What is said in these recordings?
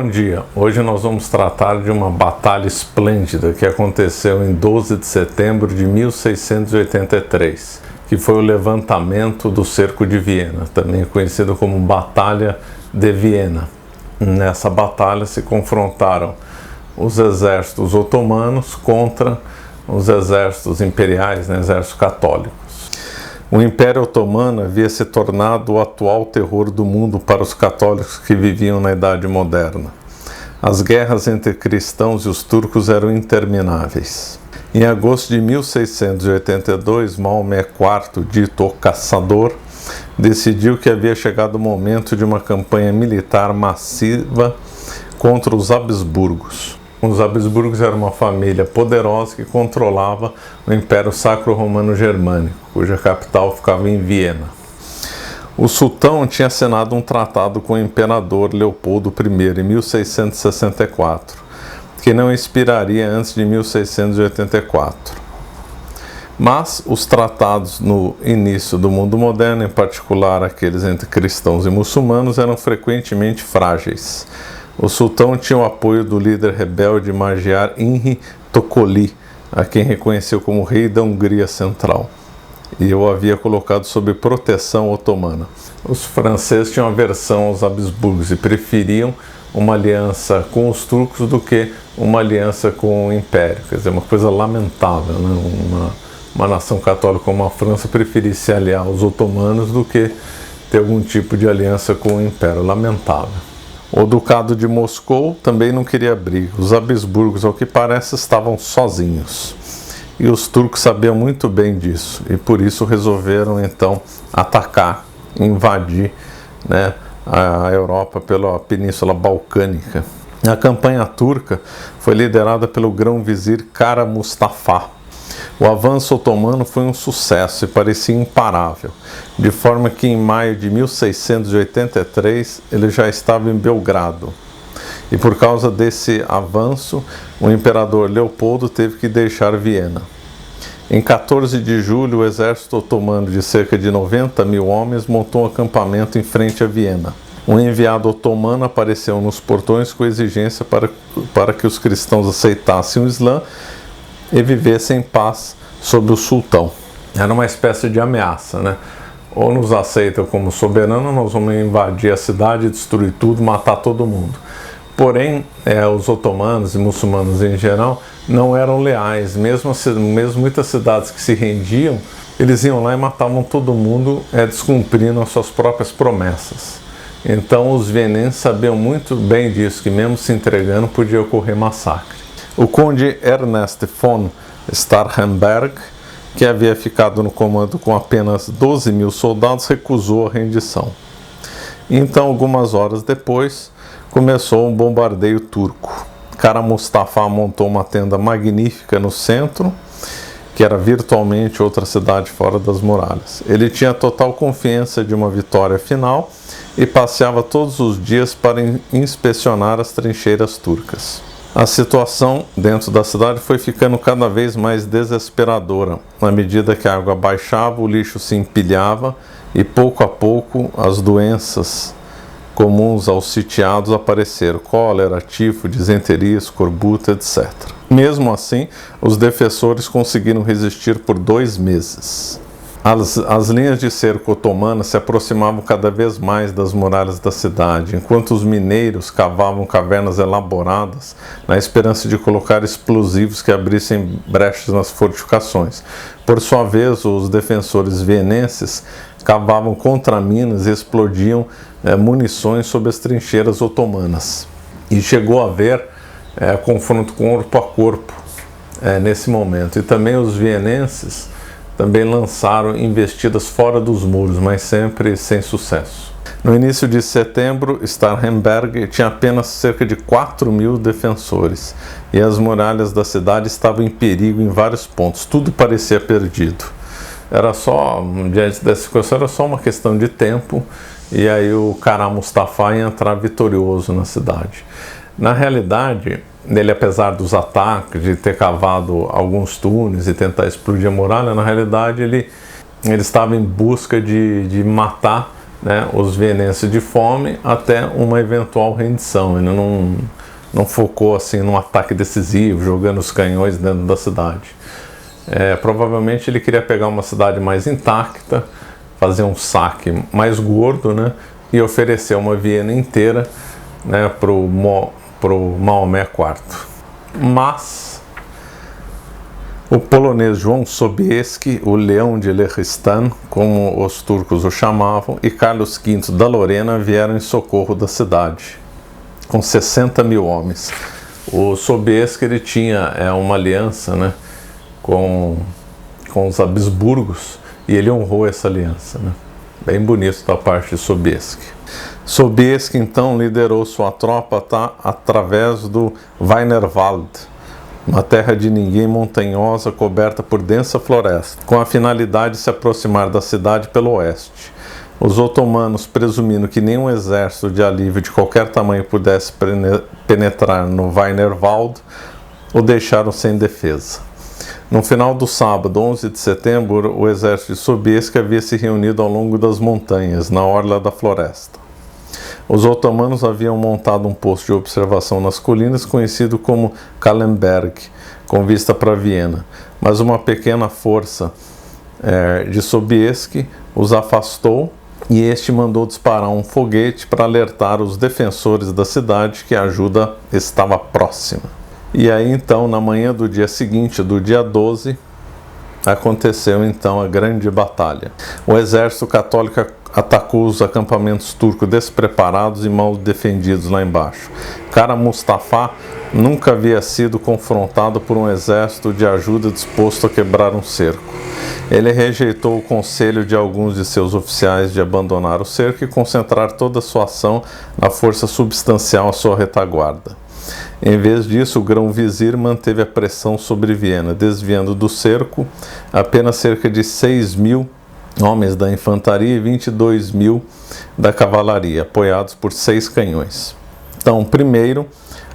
Bom dia, hoje nós vamos tratar de uma batalha esplêndida que aconteceu em 12 de setembro de 1683, que foi o levantamento do Cerco de Viena, também conhecido como Batalha de Viena. Nessa batalha se confrontaram os exércitos otomanos contra os exércitos imperiais, exércitos católicos. O Império Otomano havia se tornado o atual terror do mundo para os católicos que viviam na Idade Moderna. As guerras entre cristãos e os turcos eram intermináveis. Em agosto de 1682, Maomé IV, dito o Caçador, decidiu que havia chegado o momento de uma campanha militar massiva contra os Habsburgos. Os Habsburgos eram uma família poderosa que controlava o Império Sacro-Romano Germânico, cuja capital ficava em Viena. O sultão tinha assinado um tratado com o imperador Leopoldo I em 1664, que não expiraria antes de 1684. Mas os tratados no início do mundo moderno, em particular aqueles entre cristãos e muçulmanos, eram frequentemente frágeis. O sultão tinha o apoio do líder rebelde Magyar Henri Tokoli, a quem reconheceu como rei da Hungria Central, e o havia colocado sob proteção otomana. Os franceses tinham aversão aos Habsburgos e preferiam uma aliança com os turcos do que uma aliança com o Império. Quer dizer, uma coisa lamentável, uma nação católica como a França preferir se aliar aos otomanos do que ter algum tipo de aliança com o Império. Lamentável. O Ducado de Moscou também não queria briga. Os Habsburgos, ao que parece, estavam sozinhos. E os turcos sabiam muito bem disso. E por isso resolveram, então, atacar, invadir a Europa pela Península Balcânica. A campanha turca foi liderada pelo grão-vizir Kara Mustafa. O avanço otomano foi um sucesso e parecia imparável, de forma que em maio de 1683 ele já estava em Belgrado. E por causa desse avanço, o imperador Leopoldo teve que deixar Viena. Em 14 de julho, o exército otomano de cerca de 90 mil homens montou um acampamento em frente a Viena. Um enviado otomano apareceu nos portões com exigência para que os cristãos aceitassem o Islã e vivessem em paz sob o sultão. Era uma espécie de ameaça, Ou nos aceitam como soberano, ou nós vamos invadir a cidade, destruir tudo, matar todo mundo. Porém, os otomanos e muçulmanos em geral não eram leais. Mesmo muitas cidades que se rendiam, eles iam lá e matavam todo mundo, descumprindo as suas próprias promessas. Então os vienenses sabiam muito bem disso, que mesmo se entregando podia ocorrer massacre. O conde Ernest von Starhemberg, que havia ficado no comando com apenas 12 mil soldados, recusou a rendição. Então, algumas horas depois, começou um bombardeio turco. Kara Mustafa montou uma tenda magnífica no centro, que era virtualmente outra cidade fora das muralhas. Ele tinha total confiança de uma vitória final e passeava todos os dias para inspecionar as trincheiras turcas. A situação dentro da cidade foi ficando cada vez mais desesperadora. À medida que a água baixava, o lixo se empilhava e, pouco a pouco, as doenças comuns aos sitiados apareceram: cólera, tifo, disenteria, escorbuto, etc. Mesmo assim, os defensores conseguiram resistir por 2 meses. As linhas de cerco otomanas se aproximavam cada vez mais das muralhas da cidade, enquanto os mineiros cavavam cavernas elaboradas na esperança de colocar explosivos que abrissem brechas nas fortificações. Por sua vez, os defensores vienenses cavavam contraminas e explodiam munições sob as trincheiras otomanas. E chegou a haver confronto corpo a corpo nesse momento. E também os vienenses também lançaram investidas fora dos muros, mas sempre sem sucesso. No início de setembro, Starhemberg tinha apenas cerca de 4 mil defensores e as muralhas da cidade estavam em perigo em vários pontos. Tudo parecia perdido. Diante dessa situação, era só uma questão de tempo e aí o Kara Mustafa ia entrar vitorioso na cidade. Na realidade, ele, apesar dos ataques, de ter cavado alguns túneis e tentar explodir a muralha, na realidade ele estava em busca de matar né, os vienenses de fome até uma eventual rendição. Ele não focou assim num ataque decisivo, jogando os canhões dentro da cidade. Provavelmente ele queria pegar uma cidade mais intacta, fazer um saque mais gordo, né, e oferecer uma Viena inteira, né, para o Maomé IV. Mas o polonês João Sobieski, o Leão de Lehistan, como os turcos o chamavam, e Carlos V da Lorena vieram em socorro da cidade, com 60 mil homens. O Sobieski ele tinha uma aliança, né, com os Habsburgos, e ele honrou essa aliança, né? Bem bonito da parte de Sobieski. Sobieski então liderou sua tropa através do Wienerwald, uma terra de ninguém montanhosa coberta por densa floresta, com a finalidade de se aproximar da cidade pelo oeste. Os otomanos, presumindo que nenhum exército de alívio de qualquer tamanho pudesse penetrar no Wienerwald, o deixaram sem defesa. No final do sábado, 11 de setembro, o exército de Sobieski havia se reunido ao longo das montanhas, na orla da floresta. Os otomanos haviam montado um posto de observação nas colinas, conhecido como Kahlenberg, com vista para Viena, mas uma pequena força de Sobieski os afastou e este mandou disparar um foguete para alertar os defensores da cidade que a ajuda estava próxima. E aí então, na manhã do dia seguinte, do dia 12, aconteceu então a grande batalha. O exército católico atacou os acampamentos turcos despreparados e mal defendidos lá embaixo. Kara Mustafa nunca havia sido confrontado por um exército de ajuda disposto a quebrar um cerco. Ele rejeitou o conselho de alguns de seus oficiais de abandonar o cerco e concentrar toda a sua ação na força substancial à sua retaguarda. Em vez disso, o grão-vizir manteve a pressão sobre Viena, desviando do cerco apenas cerca de 6 mil homens da infantaria e 22 mil da cavalaria, apoiados por 6 canhões. Então, primeiro,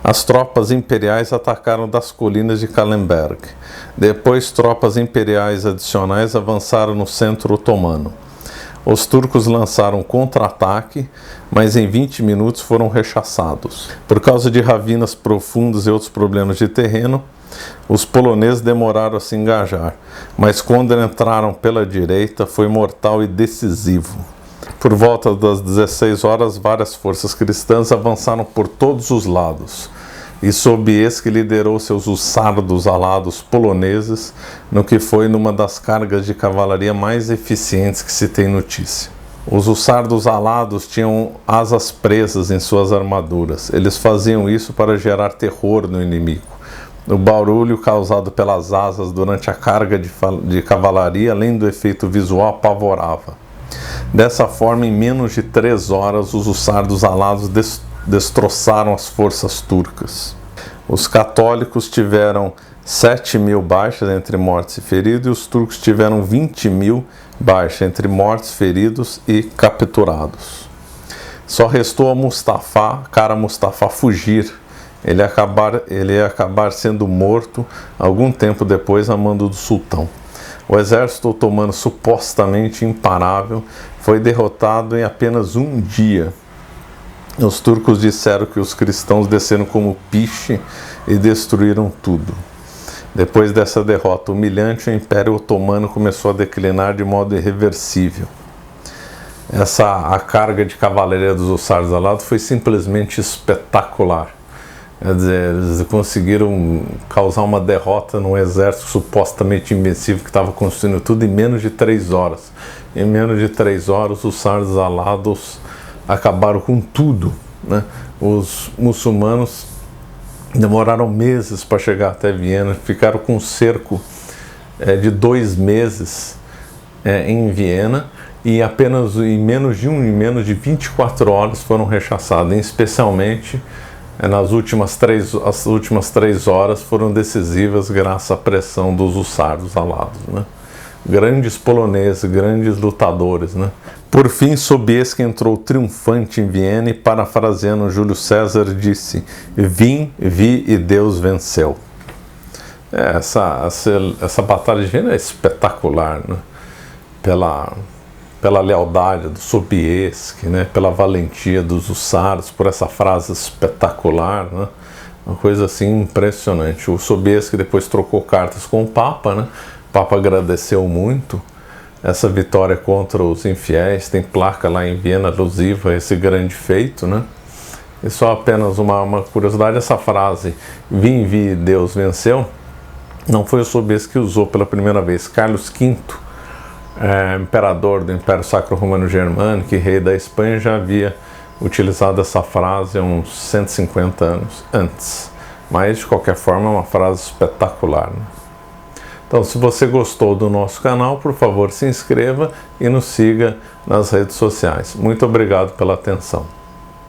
as tropas imperiais atacaram das colinas de Kahlenberg. Depois, tropas imperiais adicionais avançaram no centro otomano. Os turcos lançaram contra-ataque, mas em 20 minutos foram rechaçados. Por causa de ravinas profundas e outros problemas de terreno, os poloneses demoraram a se engajar, mas quando entraram pela direita foi mortal e decisivo. Por volta das 16 horas, várias forças cristãs avançaram por todos os lados, e Sobieski liderou seus hussardos alados poloneses no que foi numa das cargas de cavalaria mais eficientes que se tem notícia. Os hussardos alados tinham asas presas em suas armaduras. Eles faziam isso para gerar terror no inimigo. O barulho causado pelas asas durante a carga de cavalaria, além do efeito visual, apavorava. Dessa forma, em menos de 3 horas, os hussardos alados destroçaram as forças turcas. Os católicos tiveram 7 mil baixas entre mortos e feridos, e os turcos tiveram 20 mil baixas entre mortos, feridos e capturados. Só restou a Kara Mustafa fugir. Ele ia acabar sendo morto algum tempo depois a mando do sultão. O exército otomano, supostamente imparável, foi derrotado em apenas um dia. Os turcos disseram que os cristãos desceram como piche e destruíram tudo. Depois dessa derrota humilhante, o Império Otomano começou a declinar de modo irreversível. A carga de cavalaria dos hussardos alados foi simplesmente espetacular. Quer dizer, eles conseguiram causar uma derrota num exército supostamente invencível que estava construindo tudo em menos de 3 horas. Em menos de 3 horas, os hussardos alados acabaram com tudo, né? Os muçulmanos demoraram meses para chegar até Viena, ficaram com um cerco de 2 meses em Viena, e apenas em menos de 24 horas foram rechaçados, especialmente as últimas 3 horas foram decisivas graças à pressão dos hussardos alados, né? Grandes poloneses, grandes lutadores, né? Por fim, Sobieski entrou triunfante em Viena e, parafraseando Júlio César, disse: vi e Deus venceu. Essa batalha de Viena é espetacular, né? pela lealdade do Sobieski, né, pela valentia dos hussaros, por essa frase espetacular, né, uma coisa assim impressionante. O Sobieski depois trocou cartas com o Papa, né, o Papa agradeceu muito essa vitória contra os infiéis, tem placa lá em Viena alusiva a esse grande feito, né. E só apenas uma curiosidade, essa frase, vim, vi, Deus venceu, não foi o Sobieski que usou pela primeira vez. Carlos V, imperador do Império Sacro Romano Germânico e rei da Espanha, já havia utilizado essa frase há uns 150 anos antes. Mas, de qualquer forma, é uma frase espetacular, né? Então, se você gostou do nosso canal, por favor, se inscreva e nos siga nas redes sociais. Muito obrigado pela atenção.